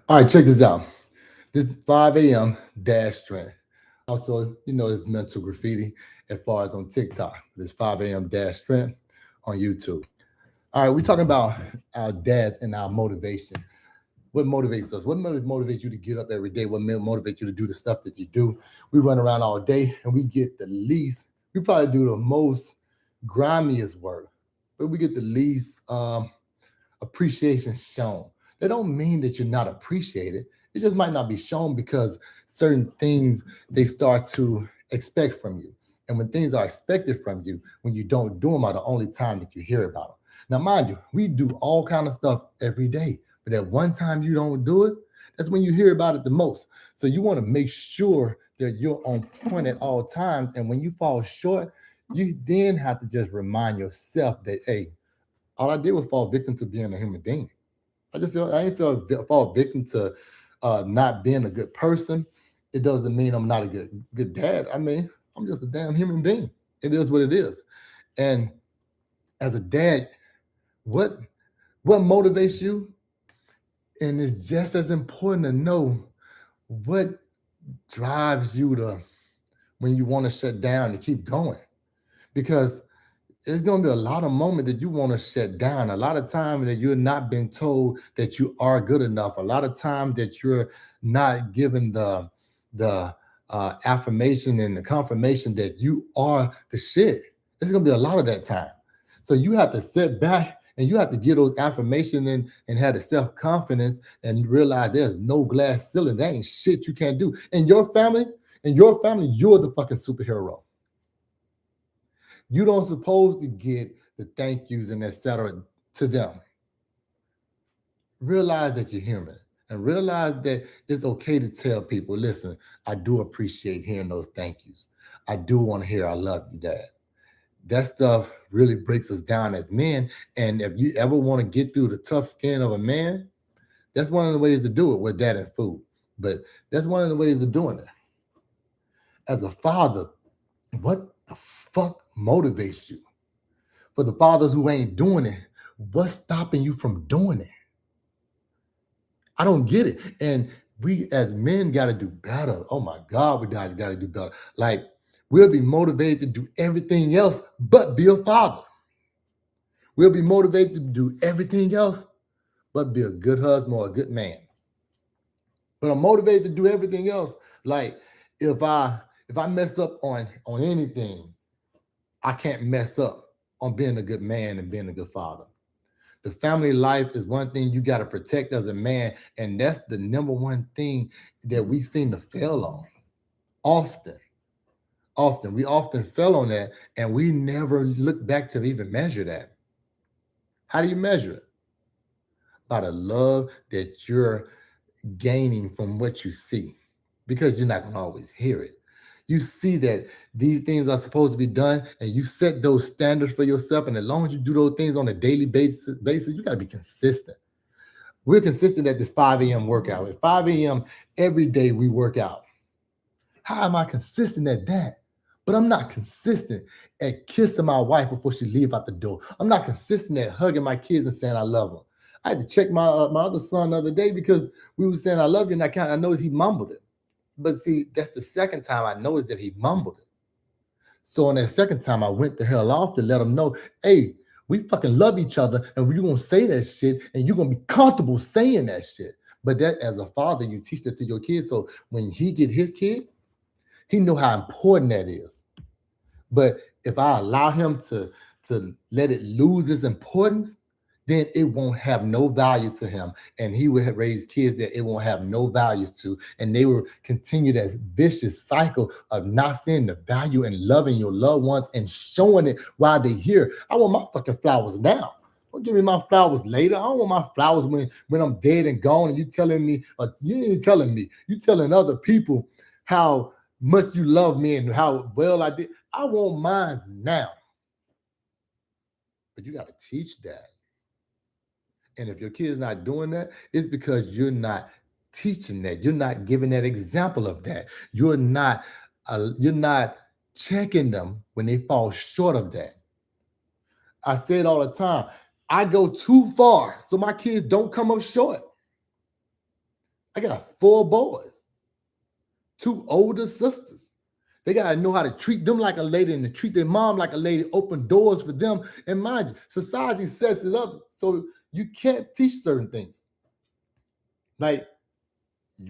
All right, check this out. This 5 a.m. dash strength. Also, this mental graffiti as far as on TikTok. This 5 a.m. dash strength on YouTube. All right, we're talking about our dads and our motivation. What motivates us? What motivates you to get up every day? What motivates you to do the stuff that you do? We run around all day and we get the least. We probably do the most grimiest work, but we get the least appreciation shown. That don't mean that you're not appreciated. It just might not be shown because certain things they start to expect from you. And when things are expected from you, when you don't do them are the only time that you hear about them. Now, mind you, we do all kind of stuff every day, but that one time you don't do it, that's when you hear about it the most. So you want to make sure that you're on point at all times. And when you fall short, you then have to just remind yourself that, hey, all I did was fall victim to being a human being. I ain't fall victim to not being a good person. It doesn't mean I'm not a good dad. I mean, I'm just a damn human being. It is what it is. And as a dad, what what motivates you? And it's just as important to know what drives you to when you want to shut down to keep going. Because it's going to be a lot of moments that you want to shut down. A lot of time that you're not being told that you are good enough. A lot of time that you're not given the affirmation and the confirmation that you are the shit. It's going to be a lot of that time. So you have to sit back and you have to get those affirmation and have the self confidence and realize there's no glass ceiling. There ain't shit you can't do. In your family, you're the fucking superhero. You don't supposed to get the thank yous and etc. to them. Realize that you're human and realize that it's okay to tell people, listen, I do appreciate hearing those thank yous. I do want to hear I love you, Dad. That stuff really breaks us down as men. And if you ever want to get through the tough skin of a man, that's one of the ways to do it with that and food. But that's one of the ways of doing it. As a father, what the fuck motivates you? For the fathers who ain't doing it, what's stopping you from doing it? I don't get it. And we as men got to do better. Oh my God, we got to do better. Like, we'll be motivated to do everything else but be a father. We'll be motivated to do everything else but be a good husband or a good man. But I'm motivated to do everything else. Like, if I mess up on anything, I can't mess up on being a good man and being a good father. The family life is one thing you got to protect as a man, and that's the number one thing that we seem to fail on often. Often, we often fail on that, and we never look back to even measure that. How do you measure it? By the love that you're gaining from what you see, because you're not going to always hear it. You see that these things are supposed to be done, and you set those standards for yourself. And as long as you do those things on a daily basis, you got to be consistent. We're consistent at the 5 a.m. workout. At 5 a.m. every day we work out. How am I consistent at that? But I'm not consistent at kissing my wife before she leave out the door. I'm not consistent at hugging my kids and saying I love them. I had to check my other son the other day because we were saying I love you, and I noticed he mumbled it. But see, that's the second time I noticed that he mumbled it. So on that second time, I went the hell off to let him know, hey, we fucking love each other, and we're gonna say that shit, and you're gonna be comfortable saying that shit. But that, as a father, you teach that to your kids. So when he get his kid, he know how important that is. But if I allow him to let it lose its importance, then it won't have no value to him. And he will have raised kids that it won't have no values to. And they will continue that vicious cycle of not seeing the value and loving your loved ones and showing it while they're here. I want my fucking flowers now. Don't give me my flowers later. I don't want my flowers when I'm dead and gone and you telling me, you ain't telling me, you telling other people how much you love me and how well I did. I want mine now. But you got to teach that. And if your kid's not doing that, it's because you're not teaching that. You're not giving that example of that. You're not checking them when they fall short of that. I say it all the time. I go too far so my kids don't come up short. I got 4 boys, 2 older sisters. They gotta know how to treat them like a lady and to treat their mom like a lady, open doors for them. And mind you, society sets it up so you can't teach certain things. Like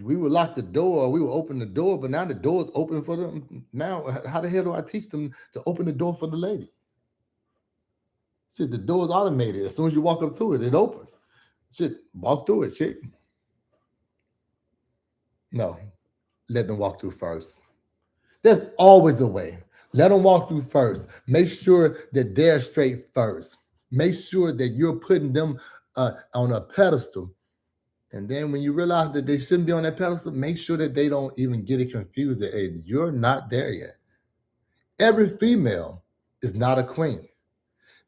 we would lock the door, we would open the door, but now the door's open for them. Now, how the hell do I teach them to open the door for the lady? Shit, the door's automated. As soon as you walk up to it, it opens. Shit, walk through it, chick. No, let them walk through first. There's always a way. Let them walk through first. Make sure that they're straight first. Make sure that you're putting them on a pedestal. And then when you realize that they shouldn't be on that pedestal, make sure that they don't even get it confused that, hey, you're not there yet. Every female is not a queen.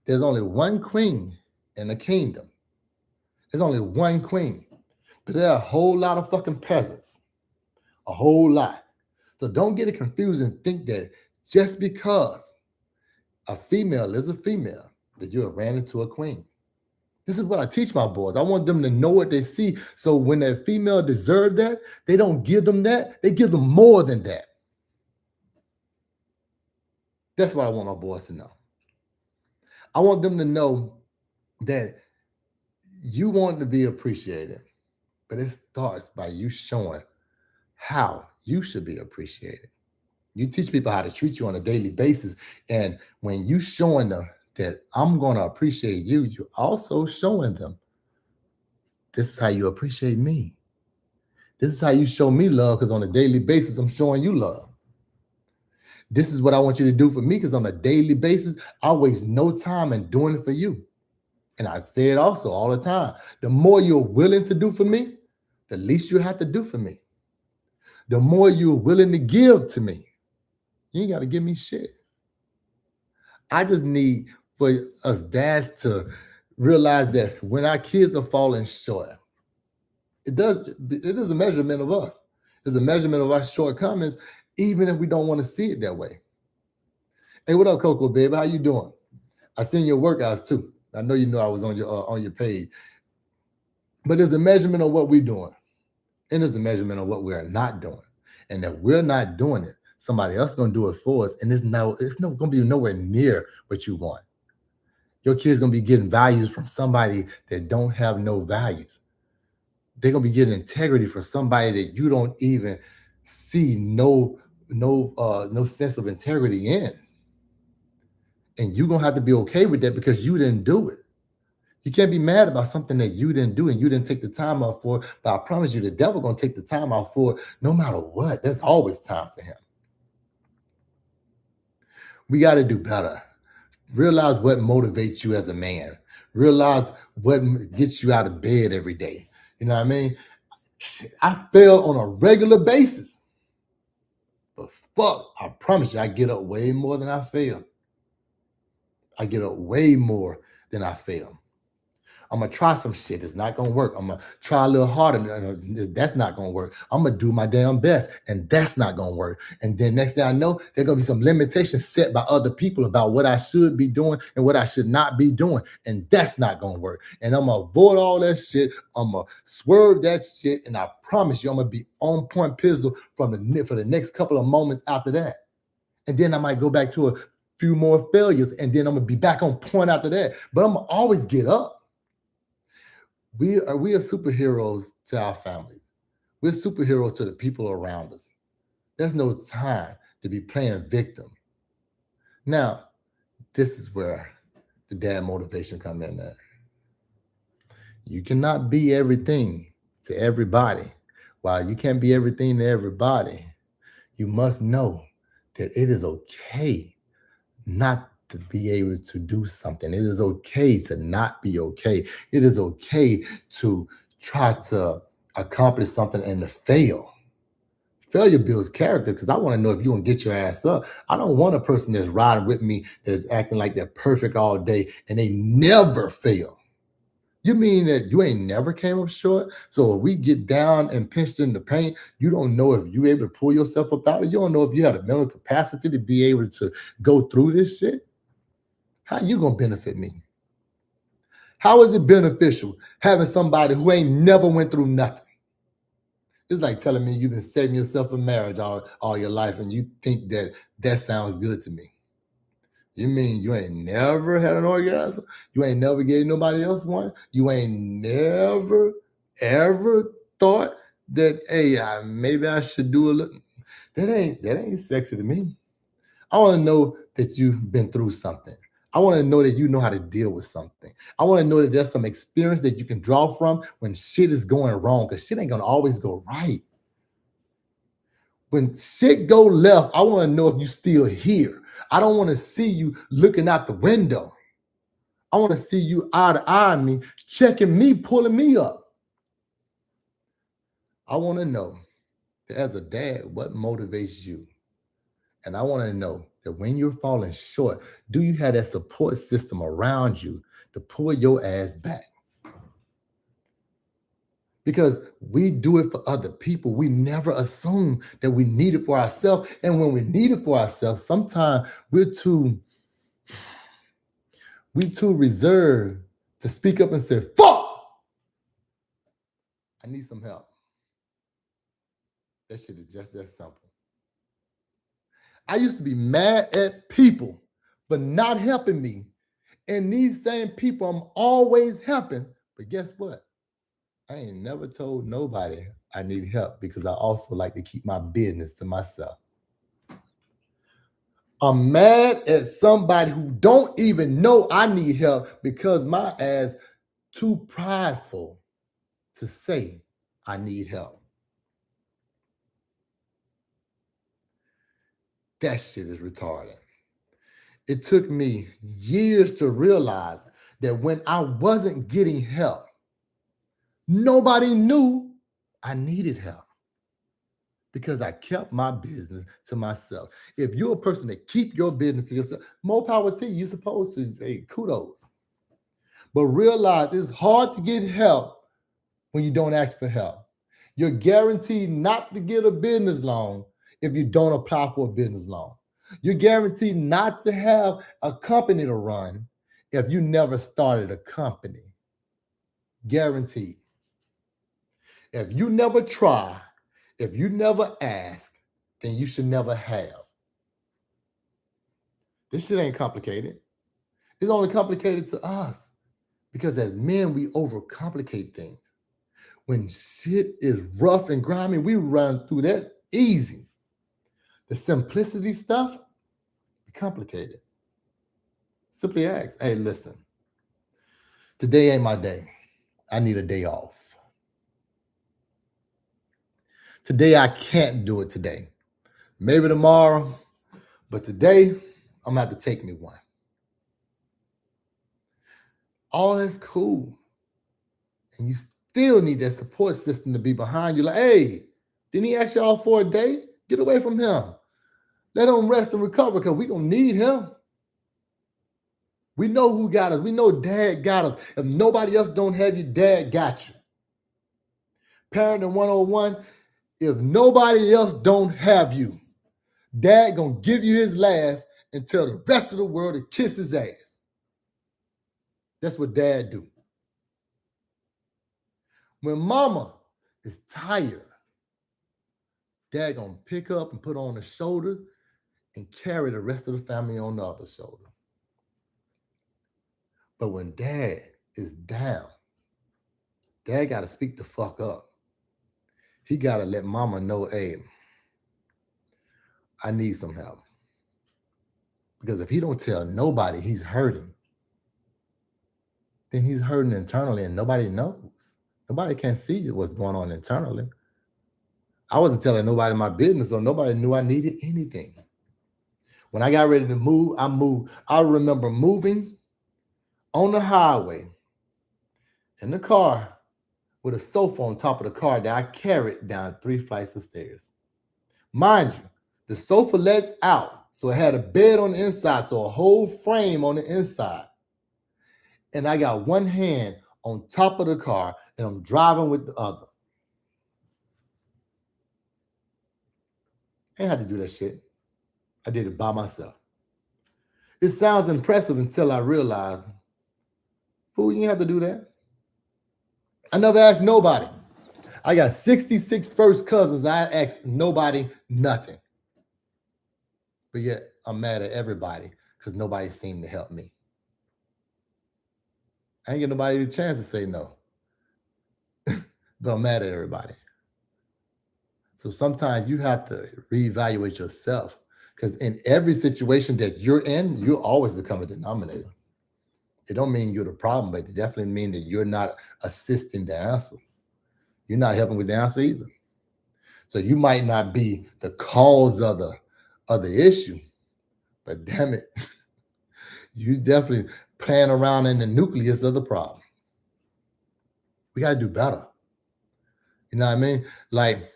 There's only one queen in a kingdom. There's only one queen. But there are a whole lot of fucking peasants. A whole lot. So don't get it confused and think that just because a female is a female, that you have ran into a queen. This is what I teach my boys. I want them to know what they see. So when a female deserves that, they don't give them that. They give them more than that. That's what I want my boys to know. I want them to know that you want to be appreciated, but it starts by you showing how you should be appreciated. You teach people how to treat you on a daily basis. And when you showing them that I'm going to appreciate you, you're also showing them this is how you appreciate me. This is how you show me love, because on a daily basis, I'm showing you love. This is what I want you to do for me, because on a daily basis, I waste no time in doing it for you. And I say it also all the time. The more you're willing to do for me, the least you have to do for me. The more you're willing to give to me, you ain't got to give me shit. I just need for us dads to realize that when our kids are falling short, it is a measurement of us. It's a measurement of our shortcomings, even if we don't want to see it that way. Hey, what up, Coco, baby? How you doing? I seen your workouts too. I know you know I was on your page. But it's a measurement of what we're doing. And it's a measurement of what we're not doing. And if we're not doing it, somebody else is going to do it for us. And it's not going to be nowhere near what you want. Your kid's going to be getting values from somebody that don't have no values. They're going to be getting integrity from somebody that you don't even see no sense of integrity in. And you're going to have to be okay with that because you didn't do it. You can't be mad about something that you didn't do and you didn't take the time out for. But I promise you, the devil going to take the time out for it no matter what. There's always time for him. We got to do better. Realize what motivates you as a man. Realize what gets you out of bed every day. You know what I mean? I fail on a regular basis. But fuck, I promise you, I get up way more than I fail. I get up way more than I fail. I'm going to try some shit. It's not going to work. I'm going to try a little harder. That's not going to work. I'm going to do my damn best. And that's not going to work. And then next thing I know, there's going to be some limitations set by other people about what I should be doing and what I should not be doing. And that's not going to work. And I'm going to avoid all that shit. I'm going to swerve that shit. And I promise you, I'm going to be on point pistol for the next couple of moments after that. And then I might go back to a few more failures. And then I'm going to be back on point after that. But I'm going to always get up. We are superheroes to our families. We're superheroes to the people around us. There's no time to be playing victim. Now, this is where the dad motivation comes in there. You cannot be everything to everybody. While you can't be everything to everybody, you must know that it is okay not to be able to do something. It is okay to not be okay. It is okay to try to accomplish something and to fail. Failure builds character, because I want to know if you want to get your ass up. I don't want a person that's riding with me that's acting like they're perfect all day and they never fail. You mean that you ain't never came up short? So if we get down and pinched in the paint, you don't know if you're able to pull yourself up out of it. You don't know if you have the mental capacity to be able to go through this shit. How you gonna benefit me? How is it beneficial having somebody who ain't never went through nothing? It's like telling me you've been saving yourself for marriage all your life and you think that that sounds good to me. You mean you ain't never had an orgasm? You ain't never gave nobody else one? You ain't never, ever thought that, hey, maybe I should do a little. That ain't sexy to me. I want to know that you've been through something. I want to know that you know how to deal with something. I want to know that there's some experience that you can draw from when shit is going wrong, because shit ain't gonna always go right. When shit go left, I want to know if you still here. I don't want to see you looking out the window. I want to see you eye to eye me, checking me, pulling me up. I want to know that as a dad, what motivates you? And I want to know that when you're falling short, do you have that support system around you to pull your ass back? Because we do it for other people. We never assume that we need it for ourselves. And when we need it for ourselves, sometimes we too reserved to speak up and say, fuck, I need some help. That shit is just that simple. I used to be mad at people for not helping me. And these same people I'm always helping. But guess what? I ain't never told nobody I need help because I also like to keep my business to myself. I'm mad at somebody who don't even know I need help because my ass too prideful to say I need help. That shit is retarded. It took me years to realize that when I wasn't getting help, nobody knew I needed help because I kept my business to myself. If you're a person that keep your business to yourself, more power to you. You're supposed to. Hey, kudos. But realize it's hard to get help when you don't ask for help. You're guaranteed not to get a business loan if you don't apply for a business loan. You're guaranteed not to have a company to run if you never started a company. Guaranteed. If you never try, if you never ask, then you should never have. This shit ain't complicated. It's only complicated to us because as men, we overcomplicate things. When shit is rough and grimy, we run through that easy. The simplicity stuff, complicated. Simply ask, hey, listen, today ain't my day. I need a day off. Today, I can't do it today. Maybe tomorrow, but today, I'm going to have to take me one. All that's cool. And you still need that support system to be behind you. Like, hey, didn't he ask y'all for a day? Get away from him. Let him rest and recover because we're going to need him. We know who got us. We know dad got us. If nobody else don't have you, dad got you. Parenting 101, if nobody else don't have you, dad gonna give you his last and tell the rest of the world to kiss his ass. That's what dad do. When mama is tired, dad gonna pick up and put on the shoulder and carry the rest of the family on the other shoulder. But when dad is down, dad gotta speak the fuck up. He gotta let mama know, hey, I need some help. Because if he don't tell nobody he's hurting, then he's hurting internally and nobody knows. Nobody can see what's going on internally. I wasn't telling nobody my business, so nobody knew I needed anything. When I got ready to move, I moved. I remember moving on the highway in the car with a sofa on top of the car that I carried down 3 flights of stairs. Mind you, the sofa lets out, so it had a bed on the inside, so a whole frame on the inside. And I got one hand on top of the car, and I'm driving with the other. I ain't had to do that shit. I did it by myself. It sounds impressive until I realized, fool, you ain't have to do that. I never asked nobody. I got 66 first cousins. I asked nobody nothing. But yet I'm mad at everybody because nobody seemed to help me. I ain't get nobody a chance to say no, but I'm mad at everybody. So sometimes you have to reevaluate yourself because in every situation that you're in, you're always the common denominator. It don't mean you're the problem, but it definitely mean that you're not assisting the answer. You're not helping with the answer either. So you might not be the cause of the issue, but damn it, you definitely playing around in the nucleus of the problem. We got to do better. You know what I mean? Like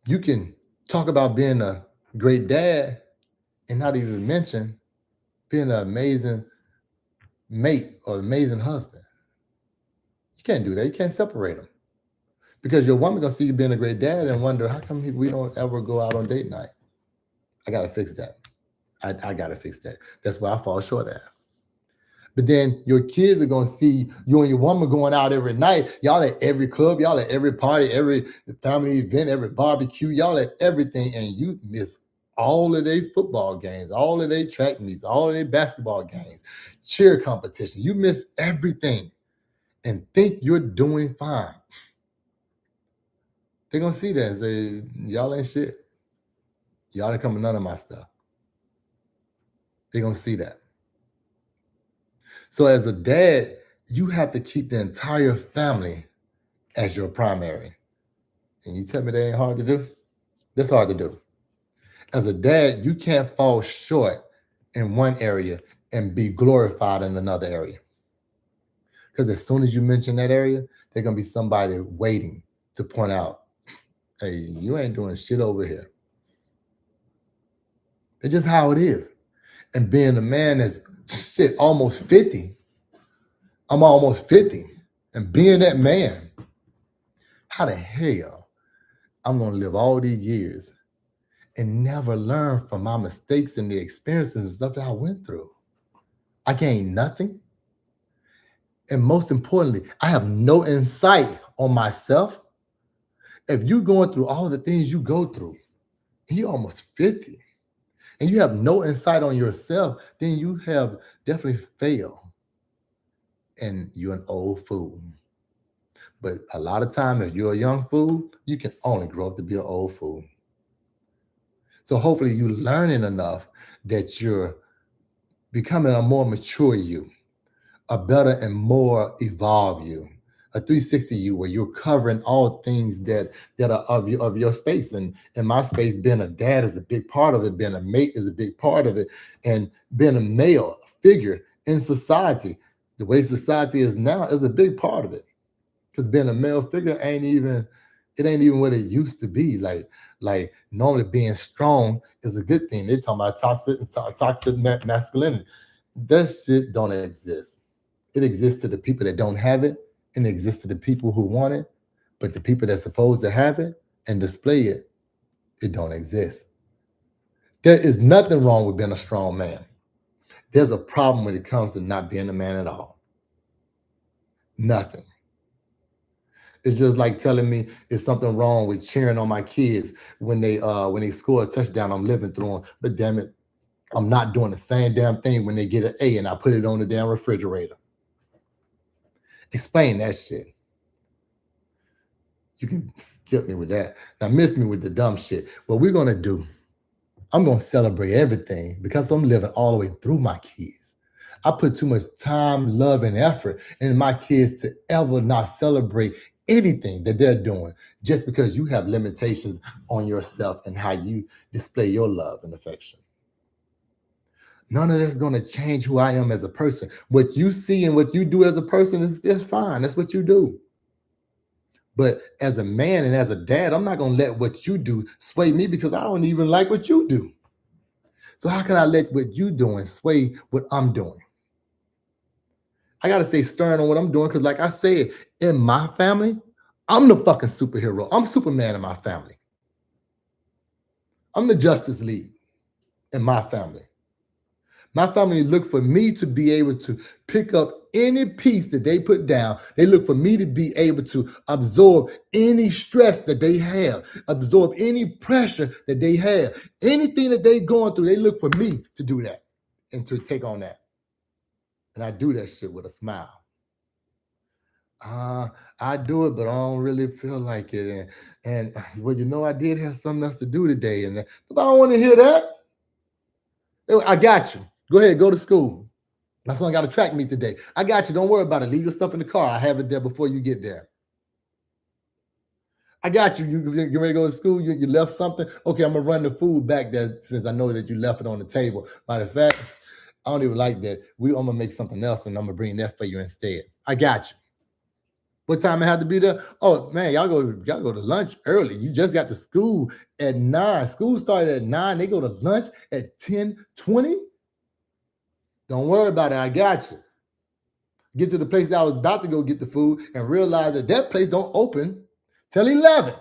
you can talk about being a great dad and not even mention being an amazing mate or amazing husband. You can't do that. You can't separate them because your woman gonna see you being a great dad and wonder how come we don't ever go out on date night. I gotta fix that. I gotta fix that. That's where I fall short at. But then your kids are gonna see you and your woman going out every night. Y'all at every club, y'all at every party, every family event, every barbecue, y'all at everything, and you miss all of their football games, all of their track meets, all of their basketball games, cheer competition. You miss everything and think you're doing fine. They're gonna see that and say, y'all ain't shit. Y'all ain't coming none of my stuff. They're gonna see that. So as a dad, you have to keep the entire family as your primary. And you tell me that ain't hard to do? That's hard to do. As a dad, you can't fall short in one area and be glorified in another area. Because as soon as you mention that area, there's gonna be somebody waiting to point out, hey, you ain't doing shit over here. It's just how it is. And being a man that's shit almost 50, I'm almost 50. And being that man, how the hell I'm gonna live all these years and never learn from my mistakes and the experiences and stuff that I went through? I gained nothing. And most importantly, I have no insight on myself. If you're going through all the things you go through, and you're almost 50, and you have no insight on yourself, then you have definitely failed. And you're an old fool. But a lot of time, if you're a young fool, you can only grow up to be an old fool. So hopefully you're learning enough that you're becoming a more mature you, a better and more evolved you, a 360 you, where you're covering all things that are of your space. And in my space, being a dad is a big part of it. Being a mate is a big part of it. And being a male figure in society, the way society is now, is a big part of it. Because being a male figure ain't even what it used to be. Like normally being strong is a good thing. They talking about toxic masculinity. That shit don't exist. It exists to the people that don't have it, and it exists to the people who want it. But the people that's supposed to have it and display it, it don't exist. There is nothing wrong with being a strong man. There's a problem when it comes to not being a man at all. Nothing. It's just like telling me it's something wrong with cheering on my kids when they score a touchdown. I'm living through them, but damn it, I'm not doing the same damn thing when they get an A and I put it on the damn refrigerator. Explain that shit. You can skip me with that. Now miss me with the dumb shit. What we're gonna do, I'm gonna celebrate everything because I'm living all the way through my kids. I put too much time, love, and effort in my kids to ever not celebrate anything that they're doing just because you have limitations on yourself and how you display your love and affection. None of that's going to change who I am as a person. What you see and what you do as a person is fine. That's what you do. But as a man and as a dad, I'm not going to let what you do sway me because I don't even like what you do. So how can I let what you doing sway what I'm doing? I got to stay stern on what I'm doing because like I said, in my family, I'm the fucking superhero. I'm Superman in my family. I'm the Justice League in my family. My family look for me to be able to pick up any piece that they put down. They look for me to be able to absorb any stress that they have, absorb any pressure that they have, anything that they're going through. They look for me to do that and to take on that. And I do that shit with a smile. Uh, I do it, but I don't really feel like it. And well, I did have something else to do today, and if I don't want to hear that, I got you. Go ahead, go to school. My son got a track meet today. I got you. Don't worry about it. Leave your stuff in the car. I have it there before you get there. I got you. You ready to go to school? You left something? Okay, I'm gonna run the food back there since I know that you left it on the table. Matter of fact, I don't even like that. I'm gonna make something else and I'm gonna bring that for you instead. I got you. What time I have to be there? Oh man, y'all go to lunch early. You just got to school at 9. School started at 9. They go to lunch at 10:20. Don't worry about it. I got you. Get to the place that I was about to go get the food and realize that place don't open till 11.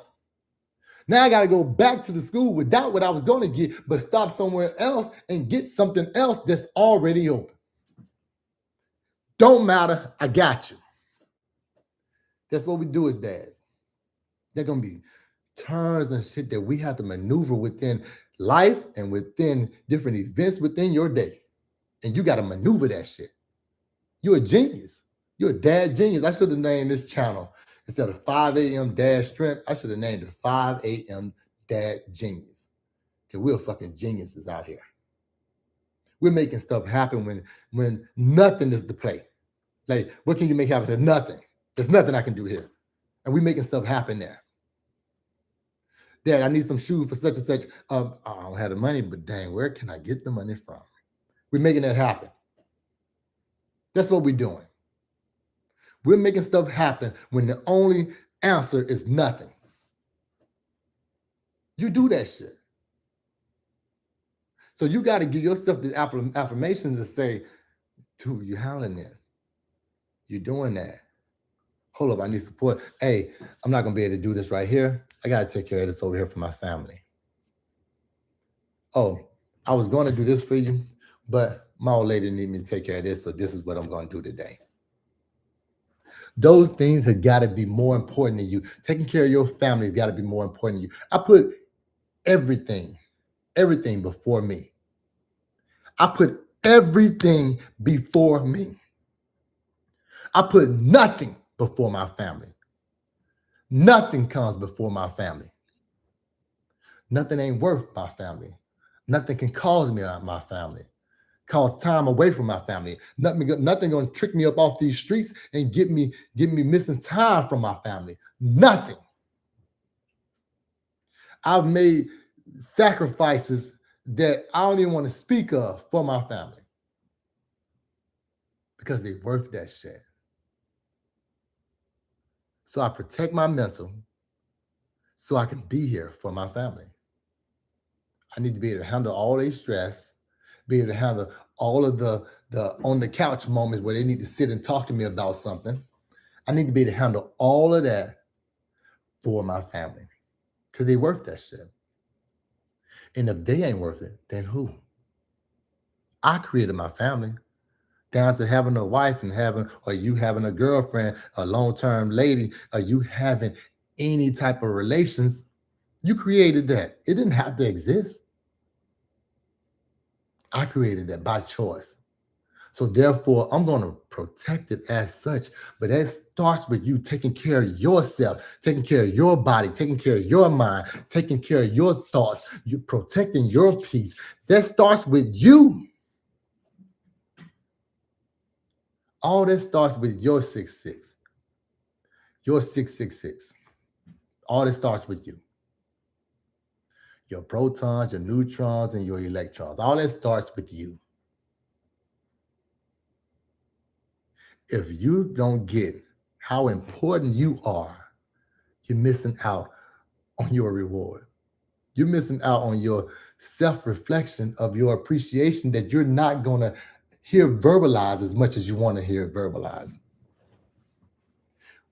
Now I got to go back to the school without what I was going to get, but stop somewhere else and get something else that's already open. Don't matter. I got you. That's what we do as dads. They're going to be turns and shit that we have to maneuver within life and within different events within your day. And you got to maneuver that shit. You're a genius. You're a dad genius. I should have named this channel instead of 5 a.m. Dad Strength. I should have named it 5 a.m. Dad Genius. Because we're fucking geniuses out here. We're making stuff happen when nothing is the play. Like, what can you make happen? There's nothing. There's nothing I can do here. And we're making stuff happen there. Dad, I need some shoes for such and such. I don't have the money, but dang, where can I get the money from? We're making that happen. That's what we're doing. We're making stuff happen when the only answer is nothing. You do that shit. So you got to give yourself the affirmations to say, dude, you're handling it. You're doing that. Hold up, I need support. Hey, I'm not going to be able to do this right here. I got to take care of this over here for my family. Oh, I was going to do this for you, but my old lady needs me to take care of this, so this is what I'm going to do today. Those things have got to be more important than you. Taking care of your family has got to be more important than you. I put everything before me. I put everything before me. I put nothing before my family. Nothing comes before my family. Nothing ain't worth my family. Nothing can cause me out my family. Cause time away from my family. Nothing gonna trick me up off these streets and get me missing time from my family. Nothing. I've made sacrifices that I don't even want to speak of for my family because they're worth that shit. So I protect my mental so I can be here for my family. I need to be able to handle all their stress, be able to handle all of the on the couch moments where they need to sit and talk to me about something. I need to be able to handle all of that for my family because they worth that shit. And if they ain't worth it, then who? I created my family down to having a wife and or you having a girlfriend, a long-term lady, or you having any type of relations. You created that. It didn't have to exist. I created that by choice. So therefore, I'm going to protect it as such. But that starts with you taking care of yourself, taking care of your body, taking care of your mind, taking care of your thoughts, you protecting your peace. That starts with you. All that starts with your 6'6". Your 666. All that starts with you. Your protons, your neutrons, and your electrons. All that starts with you. If you don't get how important you are, you're missing out on your reward. You're missing out on your self-reflection of your appreciation that you're not going to hear verbalized as much as you want to hear it verbalized.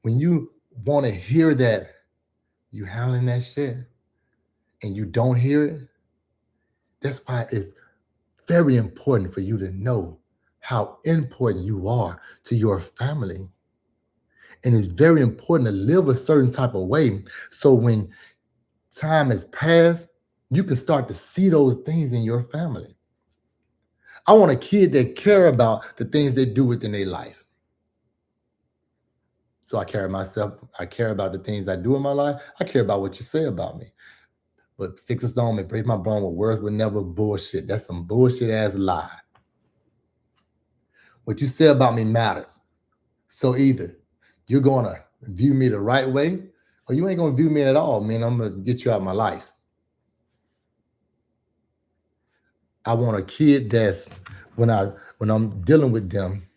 When you want to hear that you handling that shit and you don't hear it, that's why it's very important for you to know how important you are to your family. And it's very important to live a certain type of way. So when time has passed, you can start to see those things in your family. I want a kid that care about the things they do within their life. So I care myself. I care about the things I do in my life. I care about what you say about me. But sticks and stone may break my bone with words will never bullshit. That's some bullshit ass lie. What you say about me matters. So either you're gonna view me the right way, or you ain't gonna view me at all, man. I'm gonna get you out of my life. I want a kid that's when I'm dealing with them,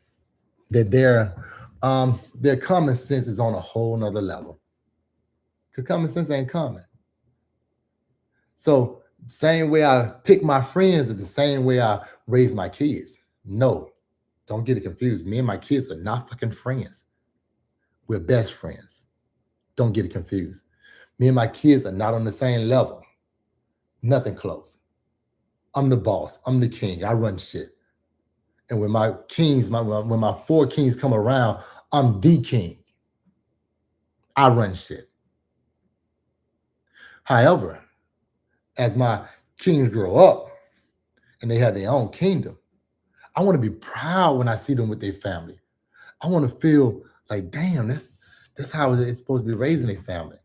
that their common sense is on a whole nother level. Because common sense ain't common. So same way I pick my friends is the same way I raise my kids. No, don't get it confused. Me and my kids are not fucking friends. We're best friends. Don't get it confused. Me and my kids are not on the same level. Nothing close. I'm the boss. I'm the king. I run shit. And when my kings, when my four kings come around, I'm the king. I run shit. However, as my kings grow up and they have their own kingdom, I want to be proud when I see them with their family. I want to feel like, damn, that's how it's supposed to be raising a family.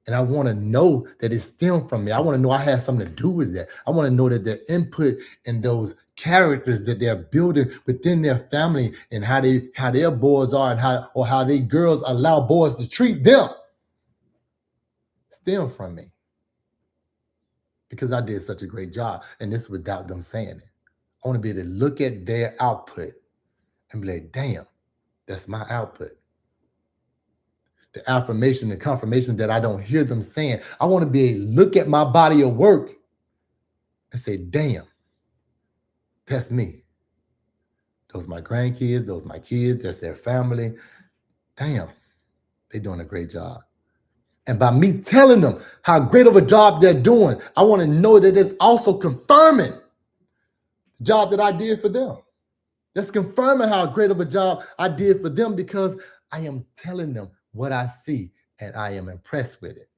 And I want to know that it stemmed from me. I want to know I had something to do with that. I want to know that their input in those characters that they're building within their family and how their boys are and how they girls allow boys to treat them stem from me. Because I did such a great job. And this without them saying it. I want to be able to look at their output and be like, damn, that's my output. The affirmation, the confirmation that I don't hear them saying. I want to be able to look at my body of work and say, damn, that's me. Those are my grandkids, those are my kids, that's their family. Damn, they're doing a great job. And by me telling them how great of a job they're doing, I want to know that it's also confirming the job that I did for them. That's confirming how great of a job I did for them because I am telling them what I see and I am impressed with it.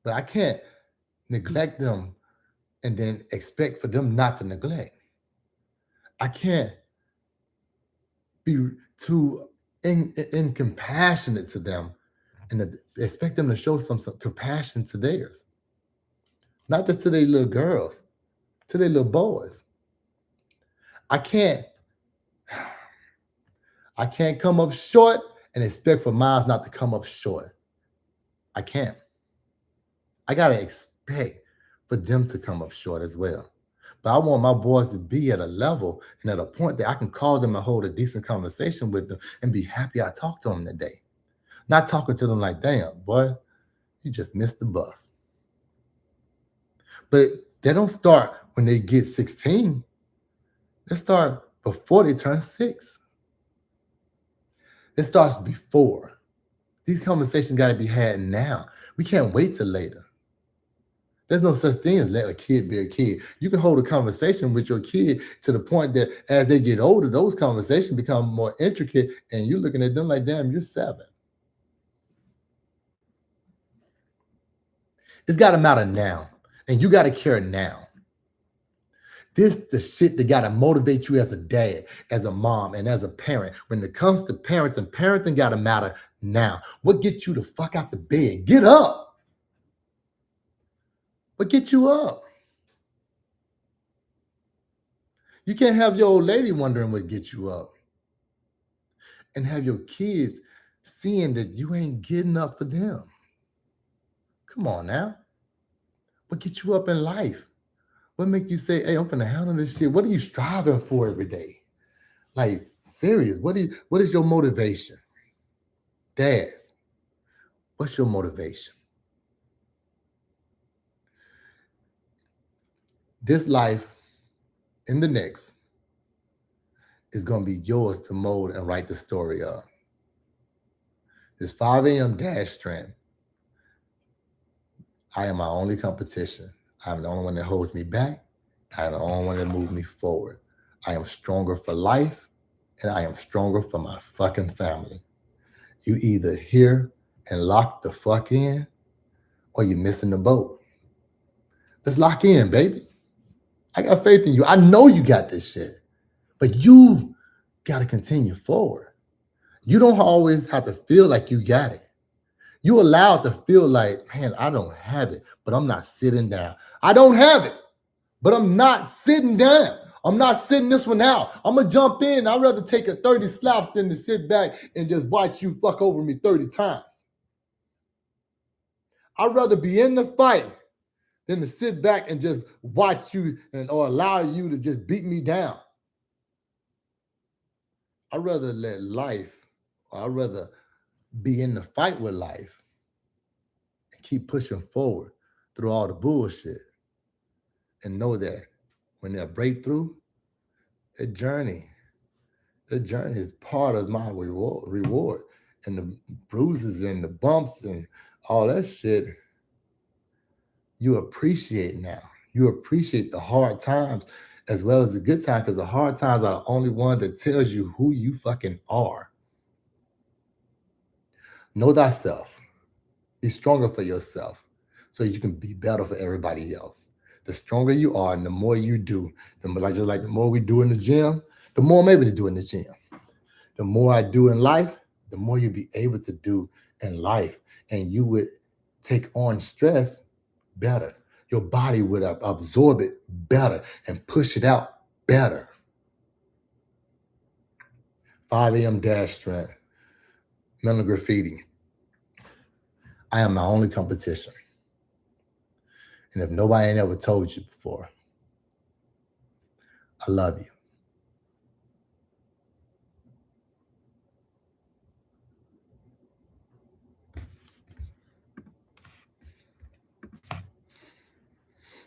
But I can't neglect them and then expect for them not to neglect. I can't be too incompassionate to them and expect them to show some compassion to theirs. Not just to their little girls, to their little boys. I can't come up short and expect for mine not to come up short. I can't. I gotta expect for them to come up short as well. But I want my boys to be at a level and at a point that I can call them and hold a decent conversation with them and be happy I talked to them today. Not talking to them like, damn, boy, you just missed the bus. But they don't start when they get 16. They start before they turn 6. It starts before. These conversations got to be had now. We can't wait till later. There's no such thing as let a kid be a kid. You can hold a conversation with your kid to the point that as they get older, those conversations become more intricate and you're looking at them like, damn, you're 7. It's got to matter now. And you got to care now. This the shit that got to motivate you as a dad, as a mom, and as a parent. When it comes to parents and parenting got to matter now. What gets you the fuck out the bed? Get up. What gets you up? You can't have your old lady wondering what gets you up. And have your kids seeing that you ain't getting up for them. Come on now. What gets you up in life? What make you say, hey, I'm finna handle this shit? What are you striving for every day? Like, serious. What is your motivation? Dads, what's your motivation? This life and the next is gonna be yours to mold and write the story of. This 5 a.m. dash strength. I am my only competition. I'm the only one that holds me back, I am the only one that moved me forward. I am stronger for life, and I am stronger for my fucking family. You either here and lock the fuck in, or you're missing the boat. Let's lock in, baby. I got faith in you. I know you got this shit, but you got to continue forward. You don't always have to feel like you got it. You allowed to feel like, man, I don't have it, but I'm not sitting down. I don't have it, but I'm not sitting down. I'm not sitting this one out. I'm gonna jump in. I'd rather take a 30 slaps than to sit back and just watch you fuck over me 30 times. I'd rather be in the fight than to sit back and just watch you or allow you to just beat me down. I'd rather let life, or I'd rather be in the fight with life and keep pushing forward through all the bullshit and know that when that breakthrough, a journey, the journey is part of my reward. And the bruises and the bumps and all that shit, you appreciate now. You appreciate the hard times as well as the good times, because the hard times are the only one that tells you who you fucking are. Know thyself. Be stronger for yourself so you can be better for everybody else. The stronger you are and the more you do, the more we do in the gym, the more I'm able to do in the gym. The more I do in life, the more you'll be able to do in life. And you would take on stress better. Your body would absorb it better and push it out better. 5 a.m. dash strength, mental graffiti. I am my only competition. And if nobody ain't ever told you before, I love you.